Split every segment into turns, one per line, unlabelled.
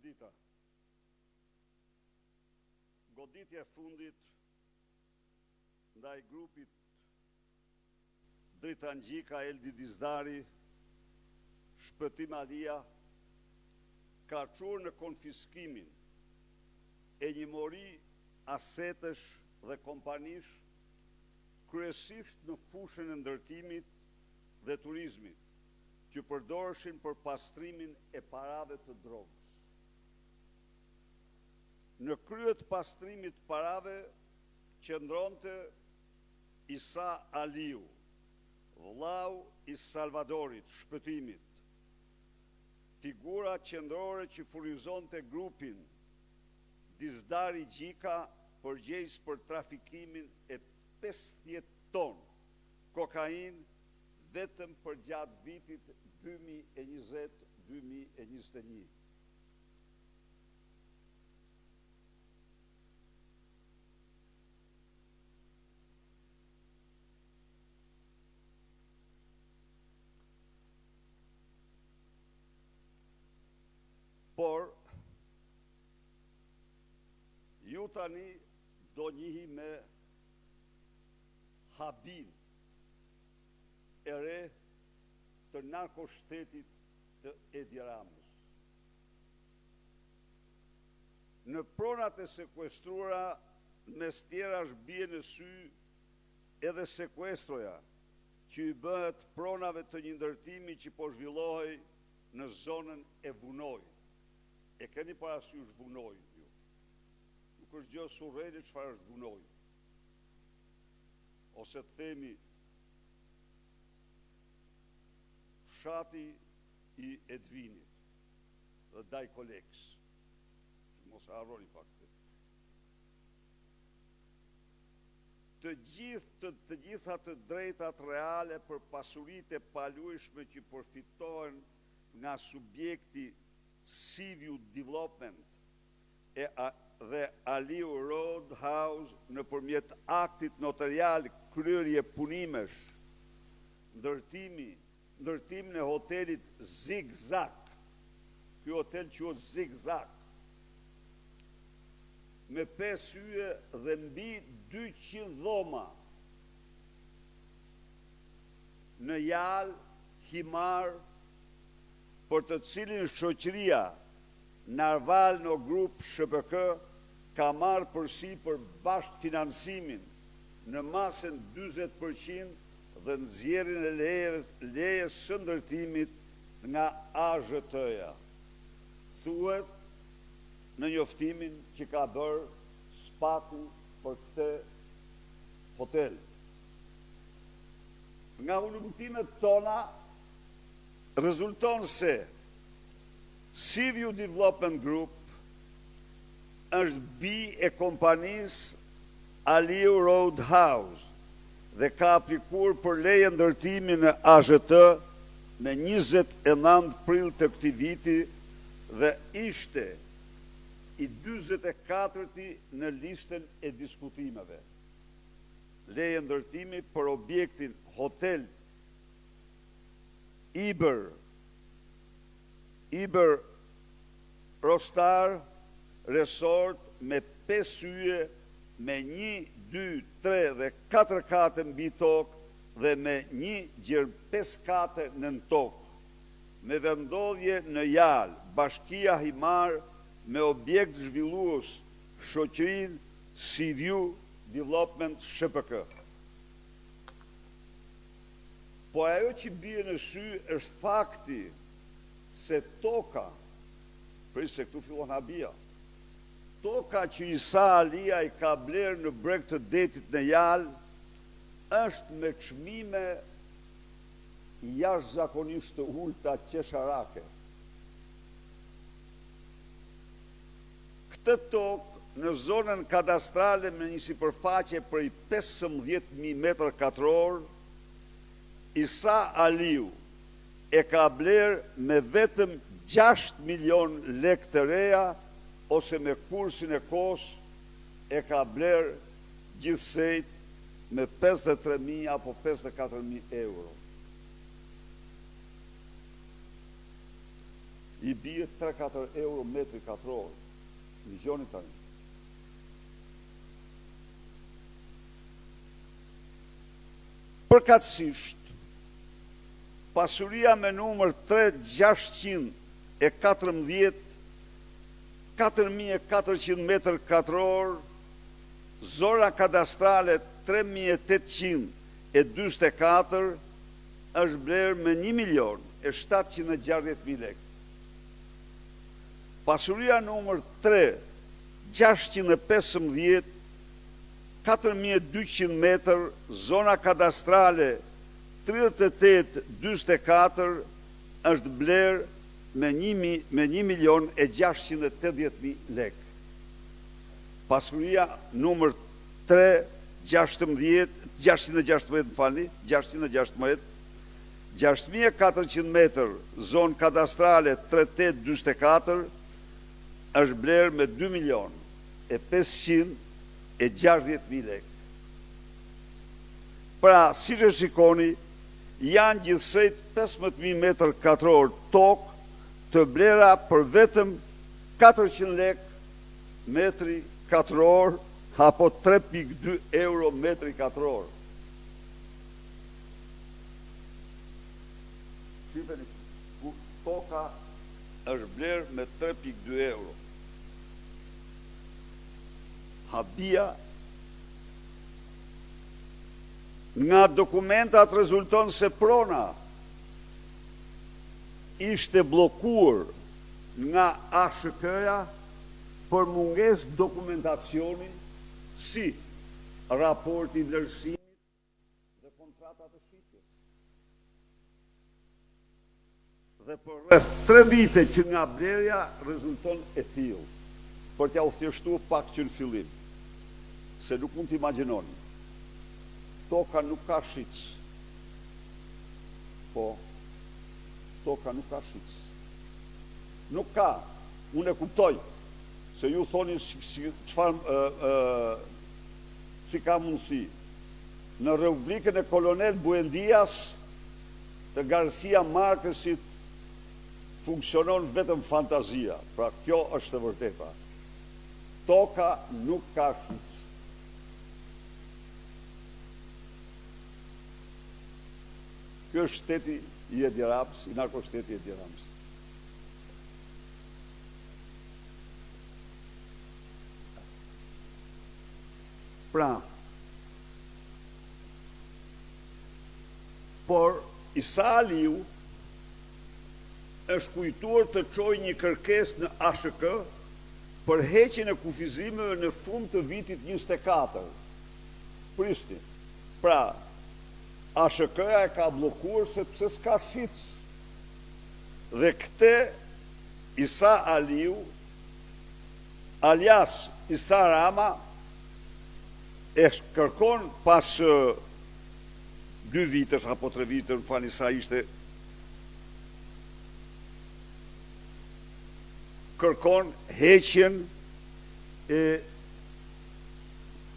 Dita. Goditja e fundit ndaj grupit Dritan Gjika, Eldi Dizdari, Shpëtim Alia, ka çuar në konfiskimin e një mori asetësh dhe kompanish, kryesisht në fushën e ndërtimit dhe turizmit, që përdoreshin për pastrimin e parave të drogës. Në krye të pastrimit të parave qëndronte Isa Aliu, vllau i Salvadorit, Shpëtimit, figura qendrore që furnizonte grupin Dizdari Gjika përgjegjës për trafikimin e 50 ton kokain vetëm për gjatë vitit 2020-2021. Por, ju tani do njihi me Habin e re të narkoshtetit të Edi Ramës. Në pronat e sekuestruara, mes tjerash bie në sy edhe sekuestroja, që i bëhet pronave të një ndërtimi që po zhvillohej në zonën e Vunoj. E keni parasysh Vunoj ju? Nuk është gjë surrele çfarë është Vunoj. Ose të themi fshati i Edvinit dhe Dajkoleks. Mos e harroni pak këtë. Të gjitha të drejtat reale për pasuritë e paluajshme që përfitohen nga subjekti Seaview Development dhe Aliu Roadhouse nëpërmjet aktit notarial kryerje punimesh, ndërtim në hotelit Zigzag. Ky hotel quhet Zigzag, me 5 yje dhe mbi 200 dhoma në Jal, Himar, për të cilin shoqëria Narval në grup SHPK ka marrë përsi për bashkë finansimin në masën 40% dhe nxjerrjen e lejes së ndërtimit nga AZT-ja. Thuhet në njoftimin që ka bërë Spaku për këtë hotel. Nga hulumtimet tona rezulton se Seaview Development Group është bi e kompanisë Aliu Roadhouse dhe ka aplikuar për leje ndërtimi në AZT me 29 prill të këtij viti dhe ishte i 44-ti në listën e diskutimeve. Leje ndërtimi për objektin Hotel Iber Rostar Resort me 5 yje, me 1, 2, 3 dhe 4 kate mbi tokë dhe me 1 gjerë 5 kate nën tokë, me vendodhje në Jal, Bashkia Himar, me objekt zhvillues shoqërinë Seaview Development SHPK. Po ajo që bie në sy është fakti se toka, për se këtu fillon habia, toka që Isa Alia i ka blerë në breg të detit në Jal, është me çmime jashtëzakonisht të ulta qesharake. Këtë tokë në zonën kadastrale me një sipërfaqe prej 15.000 m2, Isa Aliu e ka blerë me vetëm 6 milion lek të reja, ose me kursin e kohës e ka blerë gjithsejt me 53.000 apo 54.000 euro. i bie 3-4 euro metri katror. Dëgjoni tani. Përkatësisht, pasuria me numër 3614, 4400 metër katror, zona kadastrale 3824, është blerë me 1.760.000 lekë. Pasuria numër 3, 615, 4200 metër, zona kadastrale 3824, është blerë me 1.680.000 lekë. Pasuria numër 3, 616, 6400 metër, zonë kadastrale 3824, është blerë me 2.560.000 lekë. Pra, si që shikoni, janë gjithsejt 15.000 metër katror tokë të blera për vetëm 400 lekë metri katror, apo 3.2 euro metri katror. Shqipeni, toka është blerë me 3.2 euro. Habia, nga dokumentat rezulton se prona ishte blokuar nga ASHK-ja për munges dokumentacioni si raporti vlerësimit dhe kontratat e shitjes. Dhe për rreth 3 vite që nga blerja rezulton e tillë, për t'ja u thjeshtuar pak që në fillim, se nuk mund t'imagjinoni, toka nuk ka shitës. Po, toka nuk ka shitës. Nuk ka, unë e kuptoj, se ju thoni si ka mundësi. Në Republikën e Kolonel Buendias të Garcia Marquesit funksionon vetëm fantazia. Pra kjo është e vërteta. Toka nuk ka shitës. Kjo është shteti i Edi Ramës, i narkoshteti i Edi Ramës. Pra, por Isa Aliu është kujtuar të çojë një kërkesë në ASHK për heqjen e kufizimeve në fund të vitit 24. Prisni. Pra, ASHK-ja e ka blokuar sepse s'ka shitës. Dhe këte Isa Aliu, alias Isa Rama, e kërkon pas 2 vitës apo 3 vitës, në fani sa ishte, kërkon heqjen e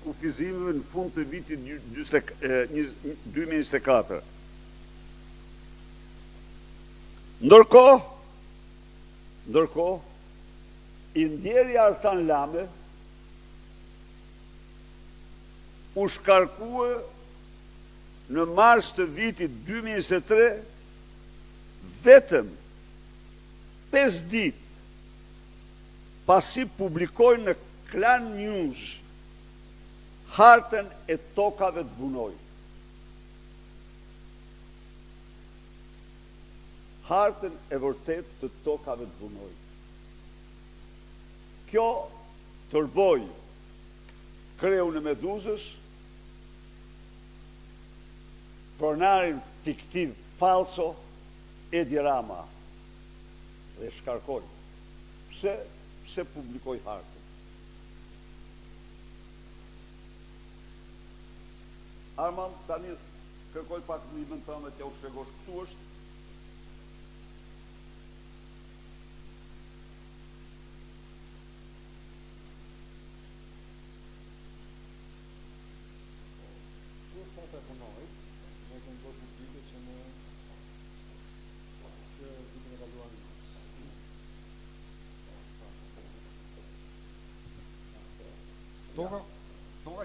kufizimeve në fund të vitit 2024. Ndërkohë, i ndjeri Artan Lame u shkarkue në mars të vitit 2023 vetëm 5 ditë pasi publikojnë në Klan News hartën e tokave të Vunoj. Hartën e vërtet të tokave të Vunoj. Kjo tërboj kreun e Meduzës, pronarin fiktiv falso Edi Rama dhe shkarkoj. Pse publikoj hartën? Armand, tani kërkoj pak në imën tëmë dhe t'ja u shpjegosh këtu është.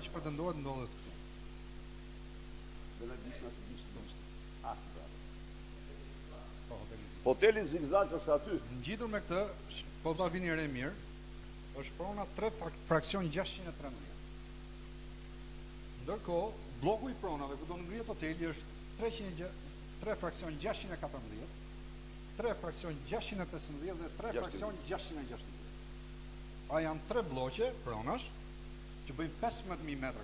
që pretendohet ndodhet këtu.
Hoteli Zigzag është aty.
Ngjitur me këtë, po ta vini re mirë, është prona 3 fraksion 613. Ndërkohë, bloku i pronave ku do ngrihet hoteli është 3 fraksion 614, 3 fraksion 615 dhe 3 fraksion 616. A janë 3 bloqe pronash që bëjnë 15.000 m2,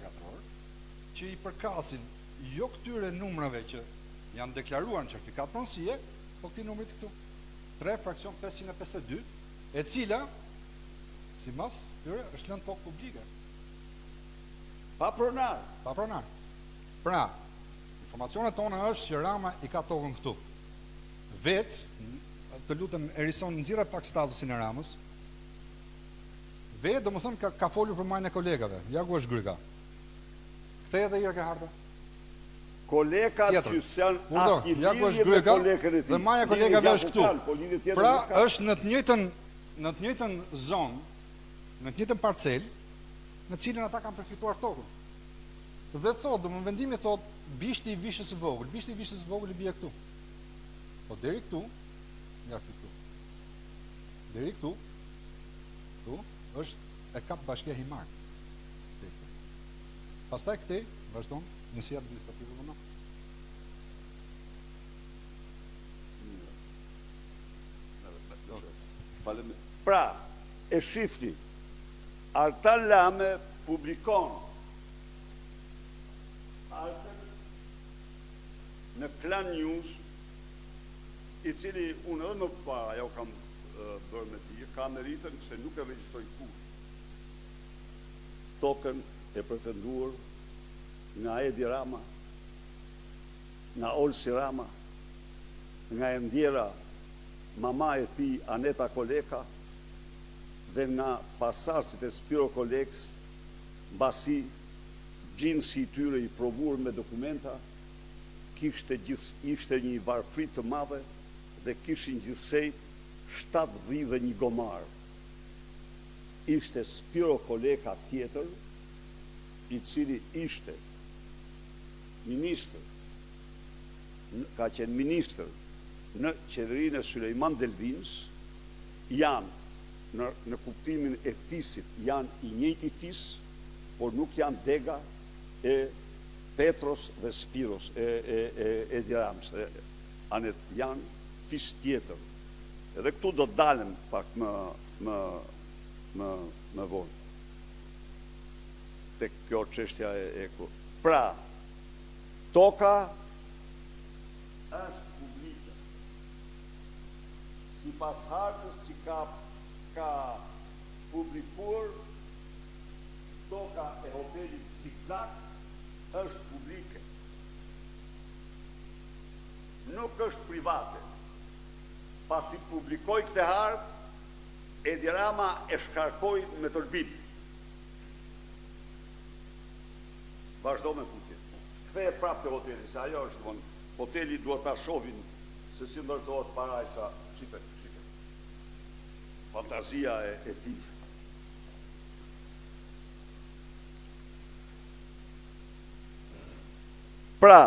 që i përkasin jo këtyre numrave që janë deklaruar në certifikat pronësie, po këti numrit këtu. 3 fraksion 552, e cila, si mas, tyre është lënë tokë publike.
Pa pronar.
Pa pronar. Pra, informacionet tona është që Rama i ka tokën këtu. Vetë, të lutem Erison, nxirre pak statusin e Ramës. Vetë, do më thëmë, ka folur për majnë e kolegave. Ja ku është Gryka. Kthej edhe herë ke harta.
Kolegat që janë asnjë lidhje me kolegën e tij.
Dhe maja kolegave është këtu. Pra, është në të njëjtën zonë, në të njëjtën parcel, në cilën ata kanë përfituar tokën. Dhe thotë, do më vendimi thotë, bishti i vishës së vogël. Bishti i vishës së vogël i bie këtu. Po deri këtu, nga këtu. Deri këtu, është e kap bashkia Himar. Pastaj këtej vazhdon njësia administrative më.
Pra, e shifti, Artan Lame publikon në Klan News, i cili unë edhe më para, ja u kam bërë me ti, ka meritën se nuk e regjistroj kur. Tokën e pretenduar nga Edi Rama, nga Olsi Rama, nga Endjera, mama e ti Aneta Koleka, dhe nga pasarësit e Spiro Koleks, mbasi gjinësi i tyre i provur me dokumenta, ishte një varfrit të madhe dhe kishin gjithsejt 71 gomar. Ishte Spiro Koleka tjetër, i cili ishte ministër, ka qenë ministër në qeverinë e Sulejman Delvins, janë në kuptimin e fisit, janë i njëjti fis, por nuk janë Dega e Petros dhe Spiros e Dirams, janë fis tjetër. Edhe këtu do dalem pak më vonë. Tek kjo çështja e ku. Pra, toka është publike. Sipas hartës që ka publikuar, toka e hotelit Zigzag është publike. Nuk është private. Pasi publikoj këtë hartë, Edi Rama e shkarkoj me tërbim. Vazhdo me kutje. Kthej prapë të hoteli, se ajo është hoteli duhet ta shohin se si ndërtohet parajsa. Shipe. Fantazia e tij. Pra,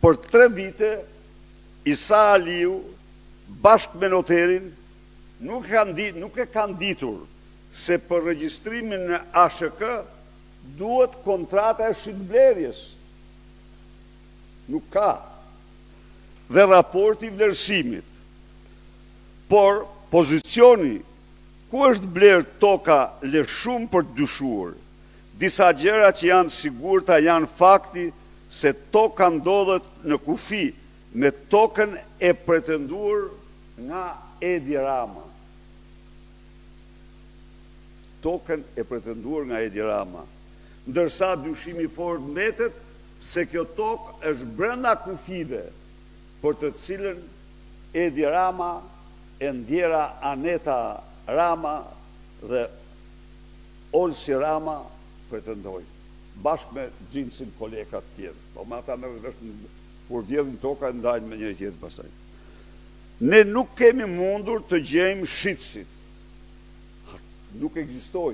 për 3 vite, Isa Aliu, bashkë me noterin, nuk e kanë ditur se për regjistrimin në ASHK duhet kontrata e shitblerjes. Nuk ka. Dhe raporti vlerësimit. Por, pozicioni, ku është blerë toka le shumë për të dyshuar, disa gjëra që janë sigurta janë fakti se toka ndodhet në kufi me tokën e pretenduar nga Edi Rama. Tokën e pretenduar nga Edi Rama. Ndërsa dyshimi fort mbetet se kjo tokë është brenda kufive për të cilën Edi Rama, Endjera Aneta Rama dhe Olsi Rama pretendojnë, bashkë me gjinsin kolegat tjerë. Po me ata kur vjedhin toka ndajnë me njëri tjetër pasaj. Ne nuk kemi mundur të gjejmë shitësit. Nuk ekzistoj.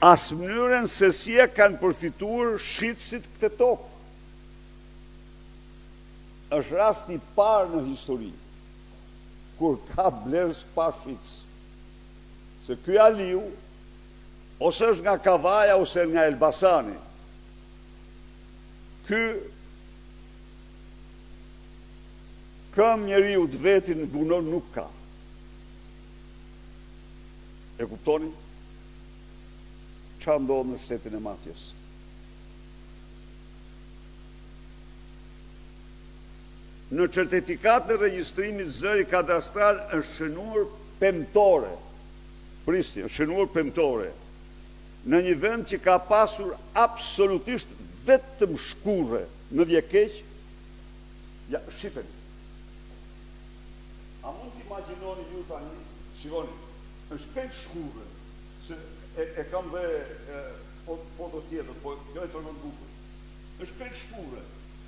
as mënyrën se si e kanë përfituar shitësit këtë tokë. Është rasti I parë në histori, kur ka blerës pa shitës. Se ky Aliu, ose është nga Kavaja, ose nga Elbasani. Ky këm njeriu të vetin vunon nuk ka. E kuptoni? Çfarë ndodh në shtetin e mafjes? Në certifikat në regjistrimit zëri kadastral është shënuar pemtore. Prisni, është shënuar pemtore. Në një vend që ka pasur absolutisht vetëm shkurre në Vjekeq, ja, shifeni. A mund të imagjinoni ju tani, shikoni, është 5 shkurre, se e kam dhe foto tjetër, po jo e tërmën bukur. Është 5 shkurre.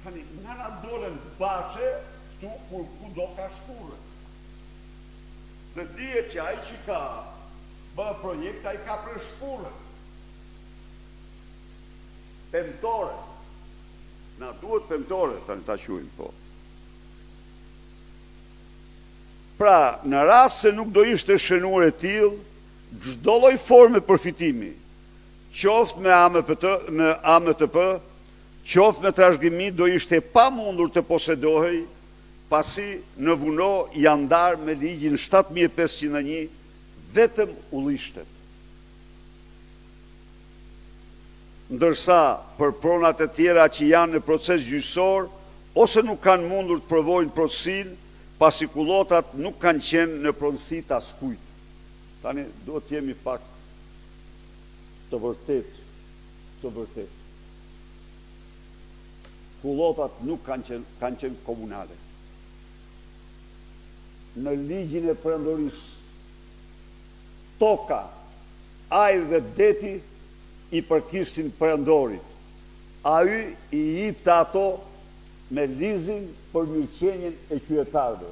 Tani, nga na dolen bache, këtu ku do ka shkurre. Dhe dihet që ai që ka bë projekt, ai ka për shkurre. Pemtore. Na duhet pemtore, tani ta quajmë, po. Pra, në rast se nuk do ishte shënuar e tillë, çdo lloj forme përfitimi, qoftë me AMTP, qoftë me trashëgimi, do ishte pamundur të posedohej, pasi në vuno janë ndarë me ligjin 7501 vetëm ullishtet. Ndërsa për pronat e tjera që janë në proces gjyqësor, ose nuk kanë mundur të provojnë procesinë, pasi kullotat nuk kanë qenë në pronësi të askujt. Tani, duhet të jemi pak të vërtet. Kullotat nuk kanë qenë komunale. Në ligjin e perandorisë, toka, ajri dhe deti I përkishin perandorit. Ai I jipte ato me lizing për mirëqenjen e qytetarëve.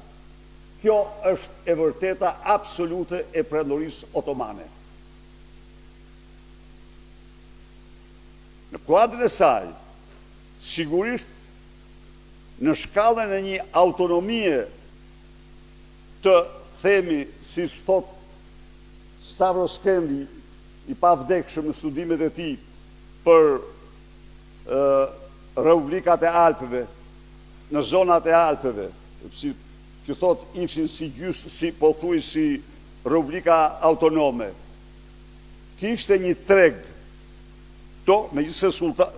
Kjo është e vërteta absolute e perandorisë otomane. Në kuadrin e saj, sigurisht në shkallën e një autonomie të themi, si thot Stavros Kendi, I pavdekshëm në studimet e tij për Republikat e Alpeve, në zonat e Alpeve, si që thot ishin si gjysë, si po thuj si Republika Autonome. Kishte një treg, megjithëse sultan